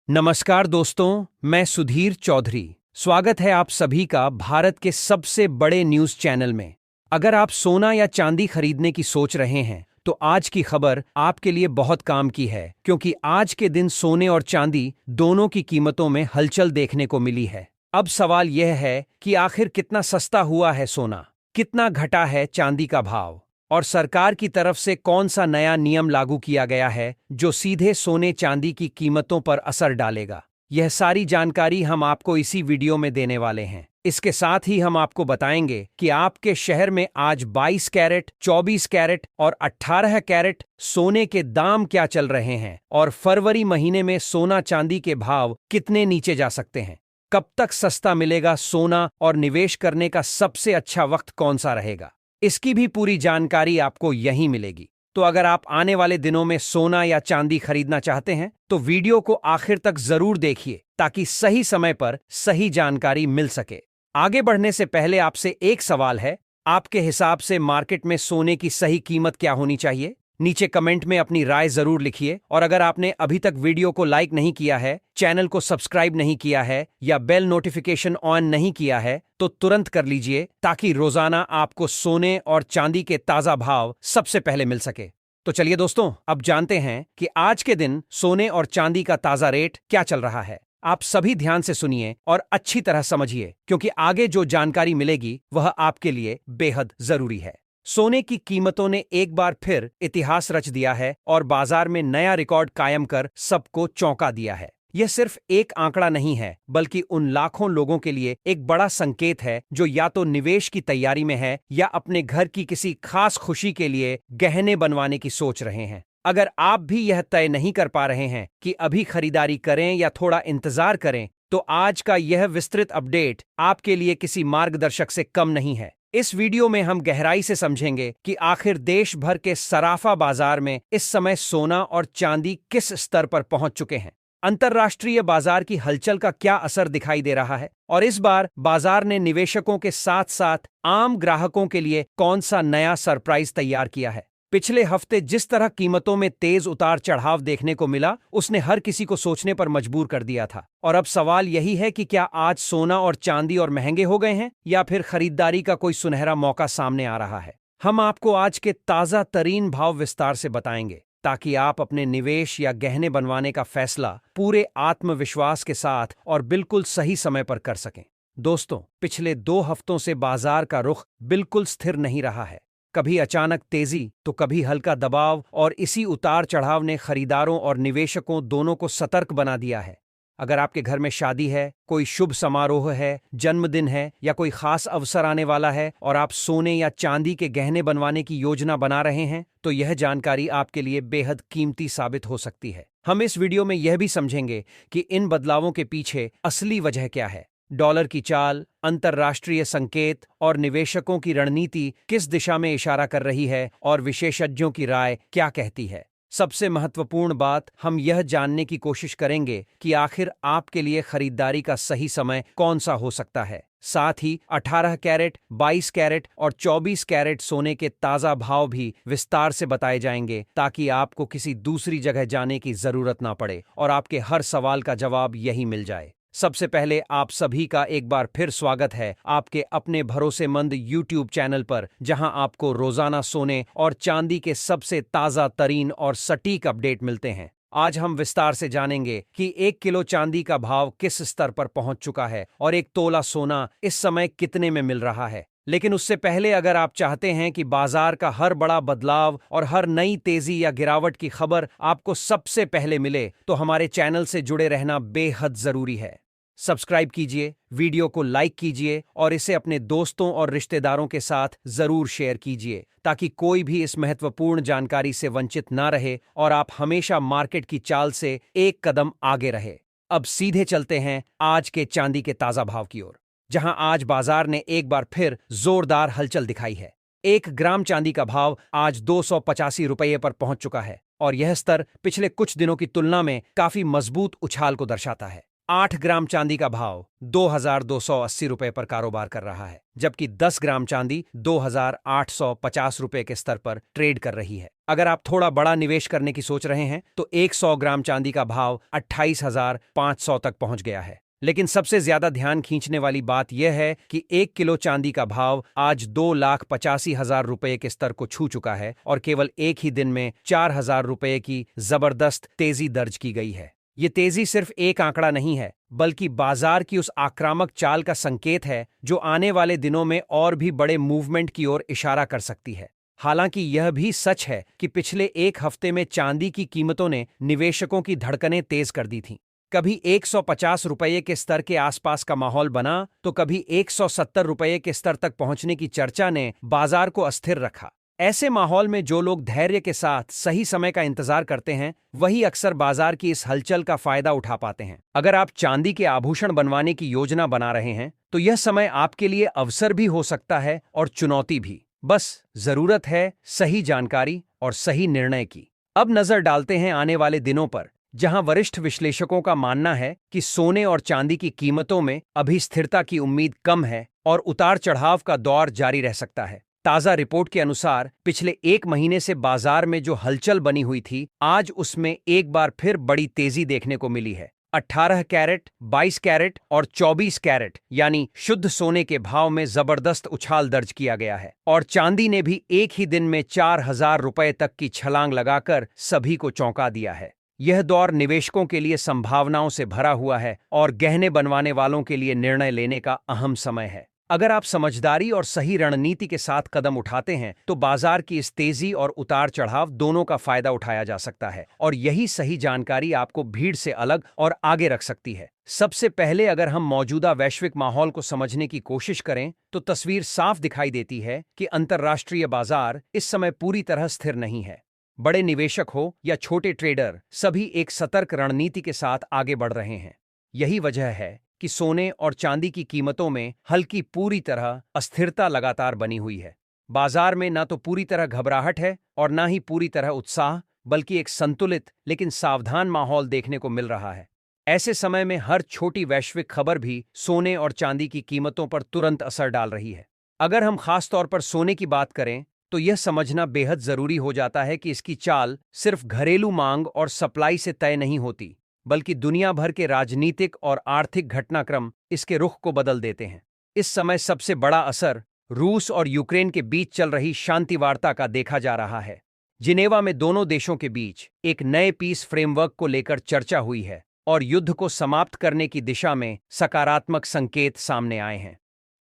नमस्कार दोस्तों, मैं सुधीर चौधरी। स्वागत है आप सभी का भारत के सबसे बड़े न्यूज चैनल में। अगर आप सोना या चांदी खरीदने की सोच रहे हैं तो आज की खबर आपके लिए बहुत काम की है, क्योंकि आज के दिन सोने और चांदी दोनों की कीमतों में हलचल देखने को मिली है। अब सवाल यह है कि आखिर कितना सस्ता हुआ है सोना, कितना घटा है चांदी का भाव, और सरकार की तरफ से कौन सा नया नियम लागू किया गया है जो सीधे सोने चांदी की कीमतों पर असर डालेगा। यह सारी जानकारी हम आपको इसी वीडियो में देने वाले हैं। इसके साथ ही हम आपको बताएंगे कि आपके शहर में आज 22 कैरेट, 24 कैरेट और 18 कैरेट सोने के दाम क्या चल रहे हैं, और फरवरी महीने में सोना चांदी के भाव कितने नीचे जा सकते हैं। कब तक सस्ता मिलेगा सोना, और निवेश करने का सबसे अच्छा वक्त कौन सा रहेगा, इसकी भी पूरी जानकारी आपको यहीं मिलेगी। तो अगर आप आने वाले दिनों में सोना या चांदी खरीदना चाहते हैं तो वीडियो को आखिर तक जरूर देखिए, ताकि सही समय पर सही जानकारी मिल सके। आगे बढ़ने से पहले आपसे एक सवाल है, आपके हिसाब से मार्केट में सोने की सही कीमत क्या होनी चाहिए? नीचे कमेंट में अपनी राय जरूर लिखिए, और अगर आपने अभी तक वीडियो को लाइक नहीं किया है, चैनल को सब्सक्राइब नहीं किया है या बेल नोटिफिकेशन ऑन नहीं किया है तो तुरंत कर लीजिए, ताकि रोजाना आपको सोने और चांदी के ताजा भाव सबसे पहले मिल सके। तो चलिए दोस्तों, अब जानते हैं कि आज के दिन सोने और चांदी का ताजा रेट क्या चल रहा है। आप सभी ध्यान से सुनिए और अच्छी तरह समझिए, क्योंकि आगे जो जानकारी मिलेगी वह आपके लिए बेहद जरूरी है। सोने की कीमतों ने एक बार फिर इतिहास रच दिया है और बाजार में नया रिकॉर्ड कायम कर सबको चौंका दिया है। यह सिर्फ एक आंकड़ा नहीं है, बल्कि उन लाखों लोगों के लिए एक बड़ा संकेत है जो या तो निवेश की तैयारी में है या अपने घर की किसी खास खुशी के लिए गहने बनवाने की सोच रहे हैं। अगर आप भी यह तय नहीं कर पा रहे हैं कि अभी खरीदारी करें या थोड़ा इंतजार करें, तो आज का यह विस्तृत अपडेट आपके लिए किसी मार्गदर्शक से कम नहीं है। इस वीडियो में हम गहराई से समझेंगे कि आखिर देश भर के सराफा बाजार में इस समय सोना और चांदी किस स्तर पर पहुंच चुके हैं, अंतर्राष्ट्रीय बाजार की हलचल का क्या असर दिखाई दे रहा है, और इस बार बाजार ने निवेशकों के साथ साथ आम ग्राहकों के लिए कौन सा नया सरप्राइज तैयार किया है। पिछले हफ्ते जिस तरह कीमतों में तेज उतार चढ़ाव देखने को मिला, उसने हर किसी को सोचने पर मजबूर कर दिया था। और अब सवाल यही है कि क्या आज सोना और चांदी और महंगे हो गए हैं, या फिर खरीदारी का कोई सुनहरा मौका सामने आ रहा है। हम आपको आज के ताजा तरीन भाव विस्तार से बताएंगे, ताकि आप अपने निवेश या गहने बनवाने का फैसला पूरे आत्मविश्वास के साथ और बिल्कुल सही समय पर कर सकें। दोस्तों, पिछले 2 हफ्तों से बाजार का रुख बिल्कुल स्थिर नहीं रहा है। कभी अचानक तेजी तो कभी हल्का दबाव, और इसी उतार चढ़ाव ने खरीदारों और निवेशकों दोनों को सतर्क बना दिया है। अगर आपके घर में शादी है, कोई शुभ समारोह है, जन्मदिन है या कोई खास अवसर आने वाला है और आप सोने या चांदी के गहने बनवाने की योजना बना रहे हैं, तो यह जानकारी आपके लिए बेहद कीमती साबित हो सकती है। हम इस वीडियो में यह भी समझेंगे कि इन बदलावों के पीछे असली वजह क्या है, डॉलर की चाल, अंतर्राष्ट्रीय संकेत और निवेशकों की रणनीति किस दिशा में इशारा कर रही है, और विशेषज्ञों की राय क्या कहती है। सबसे महत्वपूर्ण बात, हम यह जानने की कोशिश करेंगे कि आखिर आपके लिए खरीदारी का सही समय कौन सा हो सकता है। साथ ही 18 कैरेट, 22 कैरेट और 24 कैरेट सोने के ताजा भाव भी विस्तार से बताए जाएंगे, ताकि आपको किसी दूसरी जगह जाने की जरूरत ना पड़े और आपके हर सवाल का जवाब यही मिल जाए। सबसे पहले आप सभी का एक बार फिर स्वागत है आपके अपने भरोसेमंद YouTube चैनल पर, जहां आपको रोजाना सोने और चांदी के सबसे ताजा तरीन और सटीक अपडेट मिलते हैं। आज हम विस्तार से जानेंगे कि 1 किलो चांदी का भाव किस स्तर पर पहुंच चुका है और 1 तोला सोना इस समय कितने में मिल रहा है। लेकिन उससे पहले, अगर आप चाहते हैं कि बाजार का हर बड़ा बदलाव और हर नई तेजी या गिरावट की खबर आपको सबसे पहले मिले, तो हमारे चैनल से जुड़े रहना बेहद जरूरी है। सब्सक्राइब कीजिए, वीडियो को लाइक कीजिए और इसे अपने दोस्तों और रिश्तेदारों के साथ जरूर शेयर कीजिए, ताकि कोई भी इस महत्वपूर्ण जानकारी से वंचित ना रहे और आप हमेशा मार्केट की चाल से एक कदम आगे रहे। अब सीधे चलते हैं आज के चांदी के ताजा भाव की ओर, जहां आज बाजार ने एक बार फिर जोरदार हलचल दिखाई है। 1 ग्राम चांदी का भाव आज 285 रुपये पर पहुंच चुका है, और यह स्तर पिछले कुछ दिनों की तुलना में काफी मजबूत उछाल को दर्शाता है। 8 ग्राम चांदी का भाव 2,280 रुपए पर कारोबार कर रहा है, जबकि 10 ग्राम चांदी 2,850 रुपए के स्तर पर ट्रेड कर रही है। अगर आप थोड़ा बड़ा निवेश करने की सोच रहे हैं तो 100 ग्राम चांदी का भाव 28,500 तक पहुंच गया है। लेकिन सबसे ज्यादा ध्यान खींचने वाली बात यह है कि 1 किलो चांदी का भाव आज 2,85,000 रुपए के स्तर को छू चुका है और केवल एक ही दिन में 4,000 रुपए की जबरदस्त तेजी दर्ज की गई है। ये तेजी सिर्फ एक आंकड़ा नहीं है, बल्कि बाजार की उस आक्रामक चाल का संकेत है जो आने वाले दिनों में और भी बड़े मूवमेंट की ओर इशारा कर सकती है। हालांकि यह भी सच है कि पिछले एक हफ्ते में चांदी की कीमतों ने निवेशकों की धड़कनें तेज कर दी थीं। कभी 150 रुपये के स्तर के आसपास का माहौल बना तो कभी 170 रुपये के स्तर तक पहुंचने की चर्चा ने बाजार को अस्थिर रखा। ऐसे माहौल में जो लोग धैर्य के साथ सही समय का इंतजार करते हैं, वही अक्सर बाजार की इस हलचल का फायदा उठा पाते हैं। अगर आप चांदी के आभूषण बनवाने की योजना बना रहे हैं तो यह समय आपके लिए अवसर भी हो सकता है और चुनौती भी। बस जरूरत है सही जानकारी और सही निर्णय की। अब नजर डालते हैं आने वाले दिनों पर, जहां वरिष्ठ विश्लेषकों का मानना है कि सोने और चांदी की कीमतों में अभी स्थिरता की उम्मीद कम है और उतार चढ़ाव का दौर जारी रह सकता है। ताजा रिपोर्ट के अनुसार पिछले एक महीने से बाजार में जो हलचल बनी हुई थी, आज उसमें एक बार फिर बड़ी तेजी देखने को मिली है। 18 कैरेट, 22 कैरेट और 24 कैरेट यानी शुद्ध सोने के भाव में जबरदस्त उछाल दर्ज किया गया है और चांदी ने भी एक ही दिन में 4,000 रुपए तक की छलांग लगाकर सभी को चौंका दिया है। यह दौर निवेशकों के लिए संभावनाओं से भरा हुआ है और गहने बनवाने वालों के लिए निर्णय लेने का अहम समय है। अगर आप समझदारी और सही रणनीति के साथ कदम उठाते हैं तो बाजार की इस तेजी और उतार चढ़ाव दोनों का फायदा उठाया जा सकता है और यही सही जानकारी आपको भीड़ से अलग और आगे रख सकती है। सबसे पहले अगर हम मौजूदा वैश्विक माहौल को समझने की कोशिश करें तो तस्वीर साफ दिखाई देती है कि अंतर्राष्ट्रीय बाजार इस समय पूरी तरह स्थिर नहीं है। बड़े निवेशक हो या छोटे ट्रेडर, सभी एक सतर्क रणनीति के साथ आगे बढ़ रहे हैं। यही वजह है कि सोने और चांदी की कीमतों में हल्की पूरी तरह अस्थिरता लगातार बनी हुई है। बाजार में ना तो पूरी तरह घबराहट है और ना ही पूरी तरह उत्साह, बल्कि एक संतुलित लेकिन सावधान माहौल देखने को मिल रहा है। ऐसे समय में हर छोटी वैश्विक खबर भी सोने और चांदी की कीमतों पर तुरंत असर डाल रही है। अगर हम खास तौर पर सोने की बात करें तो यह समझना बेहद जरूरी हो जाता है कि इसकी चाल सिर्फ घरेलू मांग और सप्लाई से तय नहीं होती, बल्कि दुनिया भर के राजनीतिक और आर्थिक घटनाक्रम इसके रुख को बदल देते हैं। इस समय सबसे बड़ा असर रूस और यूक्रेन के बीच चल रही शांति वार्ता का देखा जा रहा है। जिनेवा में दोनों देशों के बीच एक नए पीस फ्रेमवर्क को लेकर चर्चा हुई है और युद्ध को समाप्त करने की दिशा में सकारात्मक संकेत सामने आए हैं।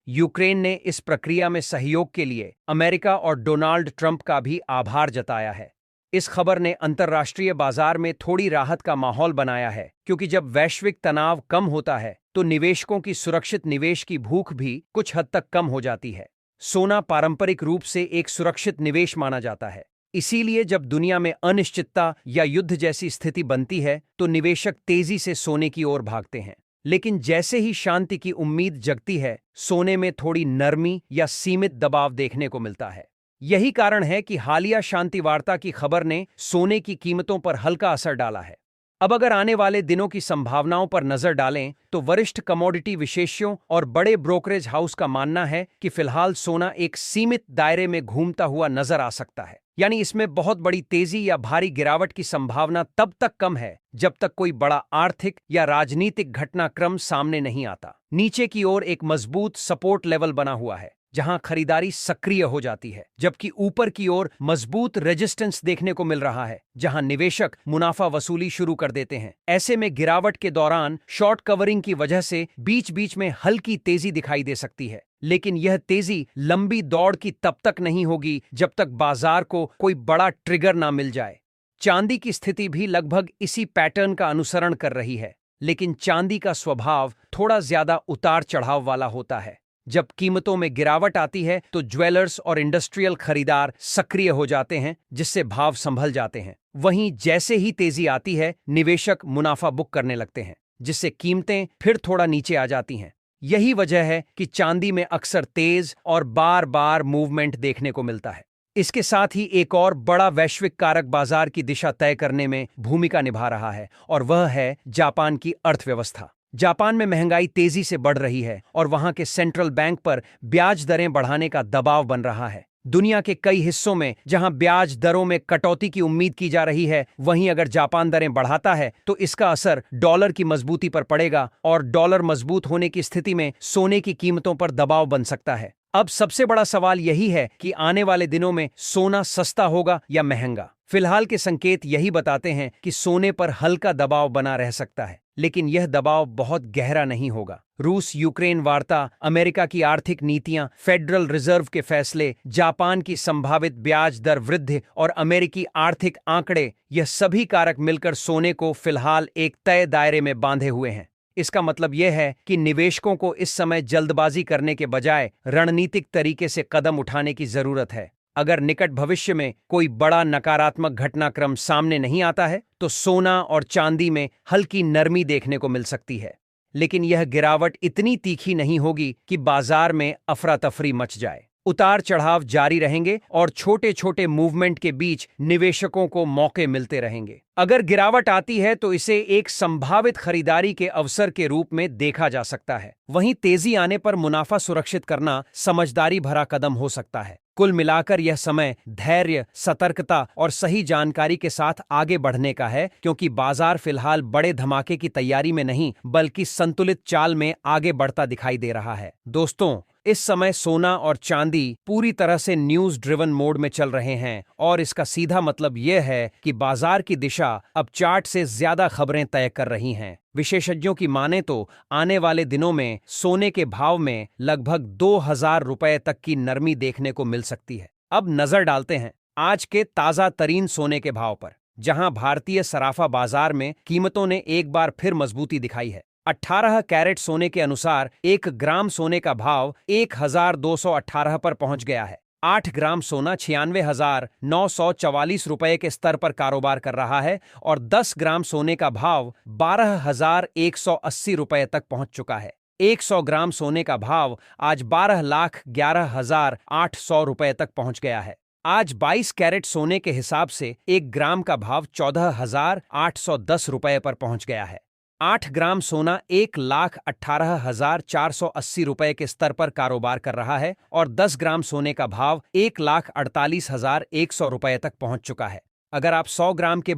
यूक्रेन ने इस प्रक्रिया में सहयोग के लिए अमेरिका और डोनाल्ड ट्रंप का भी आभार जताया है। इस खबर ने अंतर्राष्ट्रीय बाजार में थोड़ी राहत का माहौल बनाया है, क्योंकि जब वैश्विक तनाव कम होता है तो निवेशकों की सुरक्षित निवेश की भूख भी कुछ हद तक कम हो जाती है। सोना पारंपरिक रूप से एक सुरक्षित निवेश माना जाता है, इसीलिए जब दुनिया में अनिश्चितता या युद्ध जैसी स्थिति बनती है तो निवेशक तेजी से सोने की ओर भागते हैं। लेकिन जैसे ही शांति की उम्मीद जगती है, सोने में थोड़ी नरमी या सीमित दबाव देखने को मिलता है। यही कारण है कि हालिया शांति वार्ता की खबर ने सोने की कीमतों पर हल्का असर डाला है। अब अगर आने वाले दिनों की संभावनाओं पर नजर डालें तो वरिष्ठ कमोडिटी विशेषज्ञों और बड़े ब्रोकरेज हाउस का मानना है कि फिलहाल सोना एक सीमित दायरे में घूमता हुआ नजर आ सकता है। यानी इसमें बहुत बड़ी तेजी या भारी गिरावट की संभावना तब तक कम है जब तक कोई बड़ा आर्थिक या राजनीतिक घटनाक्रम सामने नहीं आता। नीचे की ओर एक मजबूत सपोर्ट लेवल बना हुआ है जहां खरीदारी सक्रिय हो जाती है, जबकि ऊपर की ओर मजबूत रेजिस्टेंस देखने को मिल रहा है जहां निवेशक मुनाफा वसूली शुरू कर देते हैं। ऐसे में गिरावट के दौरान शॉर्ट कवरिंग की वजह से बीच बीच में हल्की तेजी दिखाई दे सकती है, लेकिन यह तेजी लंबी दौड़ की तब तक नहीं होगी जब तक बाजार को कोई बड़ा ट्रिगर ना मिल जाए। चांदी की स्थिति भी लगभग इसी पैटर्न का अनुसरण कर रही है, लेकिन चांदी का स्वभाव थोड़ा ज्यादा उतार चढ़ाव वाला होता है। जब कीमतों में गिरावट आती है तो ज्वेलर्स और इंडस्ट्रियल खरीदार सक्रिय हो जाते हैं, जिससे भाव संभल जाते हैं। वहीं जैसे ही तेजी आती है, निवेशक मुनाफा बुक करने लगते हैं, जिससे कीमतें फिर थोड़ा नीचे आ जाती हैं। यही वजह है कि चांदी में अक्सर तेज और बार बार मूवमेंट देखने को मिलता है। इसके साथ ही एक और बड़ा वैश्विक कारक बाजार की दिशा तय करने में भूमिका निभा रहा है और वह है जापान की अर्थव्यवस्था। जापान में महंगाई तेजी से बढ़ रही है और वहां के सेंट्रल बैंक पर ब्याज दरें बढ़ाने का दबाव बन रहा है। दुनिया के कई हिस्सों में जहां ब्याज दरों में कटौती की उम्मीद की जा रही है, वहीं अगर जापान दरें बढ़ाता है तो इसका असर डॉलर की मजबूती पर पड़ेगा और डॉलर मजबूत होने की स्थिति में सोने की कीमतों पर दबाव बन सकता है। अब सबसे बड़ा सवाल यही है कि आने वाले दिनों में सोना सस्ता होगा या महंगा। फिलहाल के संकेत यही बताते हैं कि सोने पर हल्का दबाव बना रह सकता है, लेकिन यह दबाव बहुत गहरा नहीं होगा। रूस यूक्रेन वार्ता, अमेरिका की आर्थिक नीतियां, फेडरल रिजर्व के फैसले, जापान की संभावित ब्याज दर वृद्धि और अमेरिकी आर्थिक आंकड़े, यह सभी कारक मिलकर सोने को फिलहाल एक तय दायरे में बांधे हुए हैं। इसका मतलब यह है कि निवेशकों को इस समय जल्दबाजी करने के बजाय रणनीतिक तरीके से कदम उठाने की जरूरत है। अगर निकट भविष्य में कोई बड़ा नकारात्मक घटनाक्रम सामने नहीं आता है तो सोना और चांदी में हल्की नरमी देखने को मिल सकती है, लेकिन यह गिरावट इतनी तीखी नहीं होगी कि बाजार में अफरा तफरी मच जाए। उतार चढ़ाव जारी रहेंगे और छोटे छोटे मूवमेंट के बीच निवेशकों को मौके मिलते रहेंगे। अगर गिरावट आती है तो इसे एक संभावित खरीदारी के अवसर के रूप में देखा जा सकता है। वहीं तेजी आने पर मुनाफा सुरक्षित करना समझदारी भरा कदम हो सकता है। कुल मिलाकर यह समय धैर्य, सतर्कता और सही जानकारी के साथ आगे बढ़ने का है, क्योंकि बाजार फिलहाल बड़े धमाके की तैयारी में नहीं बल्कि संतुलित चाल में आगे बढ़ता दिखाई दे रहा है। दोस्तों, इस समय सोना और चांदी पूरी तरह से न्यूज ड्रिवन मोड में चल रहे हैं और इसका सीधा मतलब यह है कि बाजार की दिशा अब चार्ट से ज्यादा खबरें तय कर रही हैं। विशेषज्ञों की माने तो आने वाले दिनों में सोने के भाव में लगभग 2000 रुपए तक की नरमी देखने को मिल सकती है। अब नजर डालते हैं आज के ताजा तरीन सोने के भाव पर, जहां भारतीय सराफा बाजार में कीमतों ने एक बार फिर मजबूती दिखाई है। 18 कैरेट सोने के अनुसार 1 ग्राम सोने का भाव 1218 पर पहुंच गया है। 8 ग्राम सोना 96,944 रुपए के स्तर पर कारोबार कर रहा है और 10 ग्राम सोने का भाव 12,180 रुपए तक पहुंच चुका है। 100 ग्राम सोने का भाव आज 12,11,800 रुपए तक पहुंच गया है। आज 22 कैरेट सोने के हिसाब से 1 ग्राम का भाव 14,810 रुपए पर पहुंच गया है। 8 ग्राम सोना 1,18,480 रुपए के स्तर पर कारोबार कर रहा है और 10 ग्राम सोने का भाव 1,48,100 रुपए तक पहुंच चुका है। अगर आप 100 ग्राम के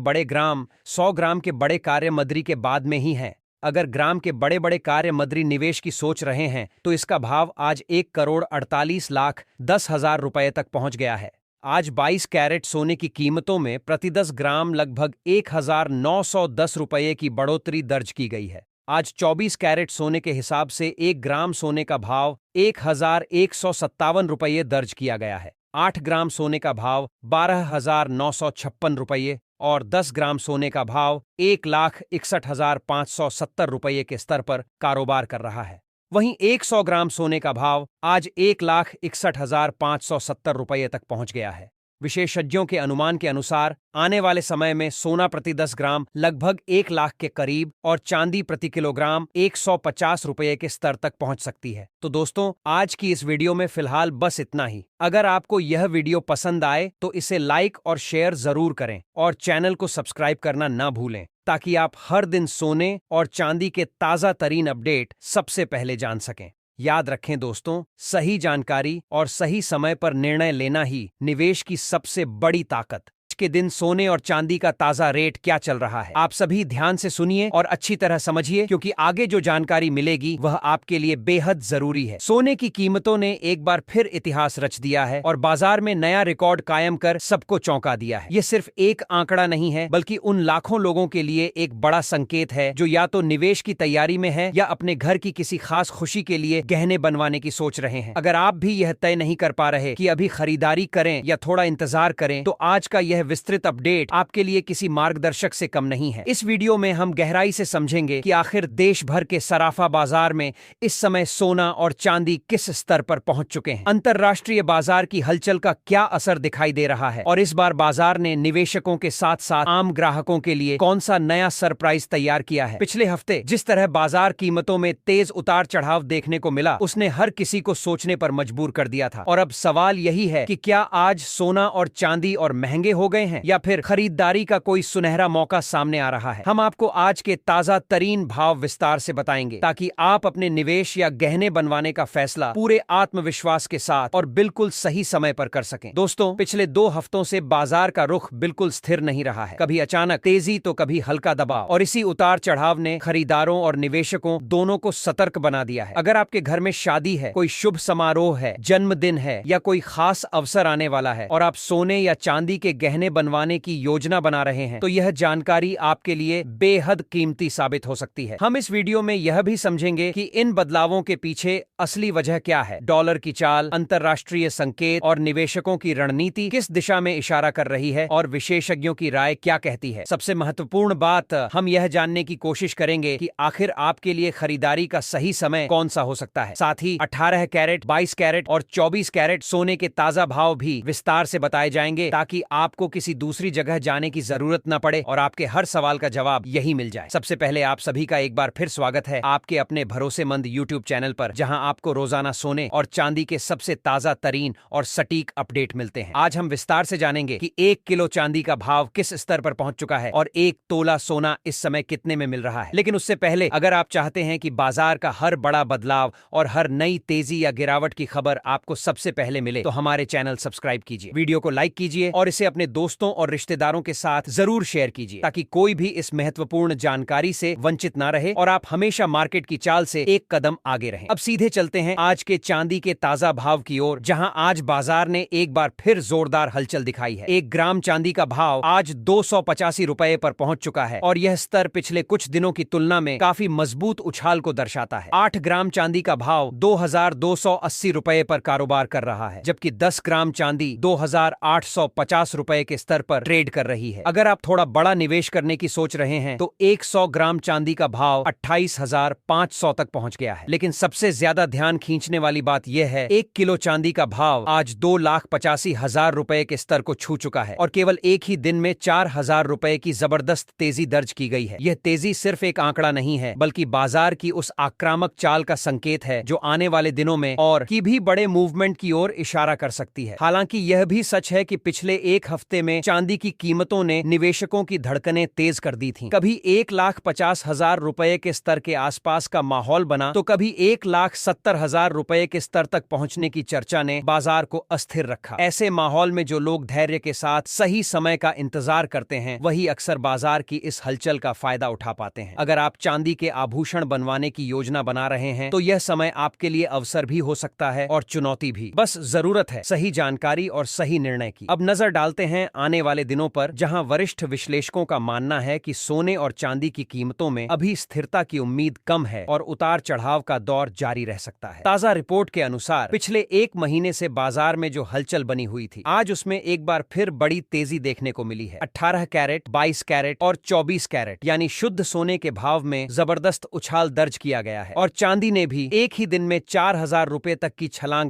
बड़े कार्य मदरी के बाद में ही हैं, अगर ग्राम के बड़े बड़े कार्य मदरी निवेश की सोच रहे हैं तो इसका भाव आज 1,48,10,000 रुपए तक पहुंच गया है। आज 22 कैरेट सोने की कीमतों में प्रति 10 ग्राम लगभग 1,910 रुपये की बढ़ोतरी दर्ज की गई है। आज 24 कैरेट सोने के हिसाब से 1 ग्राम सोने का भाव 1,157 रुपये दर्ज किया गया है। 8 ग्राम सोने का भाव 12,956 रुपये और 10 ग्राम सोने का भाव 1,61,570 रुपये के स्तर पर कारोबार कर रहा है। वहीं 100 ग्राम सोने का भाव आज 1,61,570 रुपये तक पहुंच गया है। विशेषज्ञों के अनुमान के अनुसार आने वाले समय में सोना प्रति 10 ग्राम लगभग 1 लाख के करीब और चांदी प्रति किलोग्राम 150 रुपये के स्तर तक पहुंच सकती है। तो दोस्तों, आज की इस वीडियो में फिलहाल बस इतना ही। अगर आपको यह वीडियो पसंद आए तो इसे लाइक और शेयर जरूर करें और चैनल को सब्सक्राइब करना ना भूलें, ताकि आप हर दिन सोने और चांदी के ताजा तरीन अपडेट सबसे पहले जान सकें। याद रखें दोस्तों, सही जानकारी और सही समय पर निर्णय लेना ही निवेश की सबसे बड़ी ताकत। आज के दिन सोने और चांदी का ताजा रेट क्या चल रहा है, आप सभी ध्यान से सुनिए और अच्छी तरह समझिए, क्योंकि आगे जो जानकारी मिलेगी वह आपके लिए बेहद जरूरी है। सोने की कीमतों ने एक बार फिर इतिहास रच दिया है और बाजार में नया रिकॉर्ड कायम कर सबको चौंका दिया है। ये सिर्फ एक आंकड़ा नहीं है, बल्कि उन लाखों लोगों के लिए एक बड़ा संकेत है जो या तो निवेश की तैयारी में है या अपने घर की किसी खास खुशी के लिए गहने बनवाने की सोच रहे हैं। अगर आप भी यह तय नहीं कर पा रहे कि अभी खरीदारी करें या थोड़ा इंतजार करें, तो आज का यह विस्तृत अपडेट आपके लिए किसी मार्गदर्शक से कम नहीं है। इस वीडियो में हम गहराई से समझेंगे कि आखिर देश भर के सराफा बाजार में इस समय सोना और चांदी किस स्तर पर पहुंच चुके हैं, अंतरराष्ट्रीय बाजार की हलचल का क्या असर दिखाई दे रहा है और इस बार बाजार ने निवेशकों के साथ साथ आम ग्राहकों के लिए कौन सा नया सरप्राइज तैयार किया है। पिछले हफ्ते जिस तरह बाजार कीमतों में तेज उतार चढ़ाव देखने को मिला, उसने हर किसी को सोचने पर मजबूर कर दिया था। और अब सवाल यही है कि क्या आज सोना और चांदी और महंगे हो गए गए हैं या फिर खरीदारी का कोई सुनहरा मौका सामने आ रहा है। हम आपको आज के ताजा तरीन भाव विस्तार से बताएंगे ताकि आप अपने निवेश या गहने बनवाने का फैसला पूरे आत्मविश्वास के साथ और बिल्कुल सही समय पर कर सकें। दोस्तों, पिछले 2 हफ्तों से बाजार का रुख बिल्कुल स्थिर नहीं रहा है। कभी अचानक तेजी तो कभी हल्का दबाव, और इसी उतार चढ़ाव ने खरीदारों और निवेशकों दोनों को सतर्क बना दिया है। अगर आपके घर में शादी है, कोई शुभ समारोह है, जन्मदिन है या कोई खास अवसर आने वाला है और आप सोने या चांदी के गहने बनवाने की योजना बना रहे हैं, तो यह जानकारी आपके लिए बेहद कीमती साबित हो सकती है। हम इस वीडियो में यह भी समझेंगे कि इन बदलावों के पीछे असली वजह क्या है, डॉलर की चाल, अंतरराष्ट्रीय संकेत और निवेशकों की रणनीति किस दिशा में इशारा कर रही है और विशेषज्ञों की राय क्या कहती है। सबसे महत्वपूर्ण बात, हम यह जानने की कोशिश करेंगे कि आखिर आपके लिए खरीदारी का सही समय कौन सा हो सकता है। साथ ही 18 कैरेट, 22 कैरेट और 24 कैरेट सोने के ताजा भाव भी विस्तार से बताए जाएंगे ताकि आपको किसी दूसरी जगह जाने की जरूरत न पड़े और आपके हर सवाल का जवाब यही मिल जाए। सबसे पहले आप सभी का एक बार फिर स्वागत है आपके अपने भरोसेमंद YouTube चैनल पर, जहां आपको रोजाना सोने और चांदी के सबसे ताजा तरीन और सटीक अपडेट मिलते हैं। आज हम विस्तार से जानेंगे कि 1 किलो चांदी का भाव किस स्तर पर पहुंच चुका है और 1 तोला सोना इस समय कितने में मिल रहा है। लेकिन उससे पहले, अगर आप चाहते हैं कि बाजार का हर बड़ा बदलाव और हर नई तेजी या गिरावट की खबर आपको सबसे पहले मिले, तो हमारे चैनल सब्सक्राइब कीजिए, वीडियो को लाइक कीजिए और इसे अपने दोस्तों और रिश्तेदारों के साथ जरूर शेयर कीजिए ताकि कोई भी इस महत्वपूर्ण जानकारी से वंचित ना रहे और आप हमेशा मार्केट की चाल से एक कदम आगे रहें। अब सीधे चलते हैं आज के चांदी के ताजा भाव की ओर, जहां आज बाजार ने एक बार फिर जोरदार हलचल दिखाई है। 1 ग्राम चांदी का भाव आज 285 रुपए पर पहुंच चुका है और यह स्तर पिछले कुछ दिनों की तुलना में काफी मजबूत उछाल को दर्शाता है। 8 ग्राम चांदी का भाव 2280 रुपए पर कारोबार कर रहा है, जबकि 10 ग्राम चांदी 2850 रुपए के स्तर पर ट्रेड कर रही है। अगर आप थोड़ा बड़ा निवेश करने की सोच रहे हैं तो 100 ग्राम चांदी का भाव 28,500 तक पहुंच गया है। लेकिन सबसे ज्यादा ध्यान खींचने वाली बात यह है, 1 किलो चांदी का भाव आज 2,85,000 रुपए के स्तर को छू चुका है और केवल एक ही दिन में 4,000 रुपए की जबरदस्त तेजी दर्ज की गई है। यह तेजी सिर्फ एक आंकड़ा नहीं है, बल्कि बाजार की उस आक्रामक चाल का संकेत है जो आने वाले दिनों में और की भी बड़े मूवमेंट की ओर इशारा कर सकती है। हालांकि यह भी सच है कि पिछले एक हफ्ते में चांदी की कीमतों ने निवेशकों की धड़कनें तेज कर दी थीं। कभी 1,50,000 रुपए के स्तर के आसपास का माहौल बना तो कभी 1,70,000 रुपए के स्तर तक पहुंचने की चर्चा ने बाजार को अस्थिर रखा। ऐसे माहौल में जो लोग धैर्य के साथ सही समय का इंतजार करते हैं, वही अक्सर बाजार की इस हलचल का फायदा उठा पाते हैं। अगर आप चांदी के आभूषण बनवाने की योजना बना रहे हैं तो यह समय आपके लिए अवसर भी हो सकता है और चुनौती भी। बस जरूरत है सही जानकारी और सही निर्णय की। अब नजर डालते हैं आने वाले दिनों पर, जहां वरिष्ठ विश्लेषकों का मानना है कि सोने और चांदी की कीमतों में अभी स्थिरता की उम्मीद कम है और उतार चढ़ाव का दौर जारी रह सकता है। ताजा रिपोर्ट के अनुसार पिछले 1 महीने से बाजार में जो हलचल बनी हुई थी, आज उसमें एक बार फिर बड़ी तेजी देखने को मिली है। 18 कैरेट, 22 कैरेट और 24 कैरेट यानी शुद्ध सोने के भाव में जबरदस्त उछाल दर्ज किया गया है और चांदी ने भी एक ही दिन में 4,000 रुपए तक की छलांग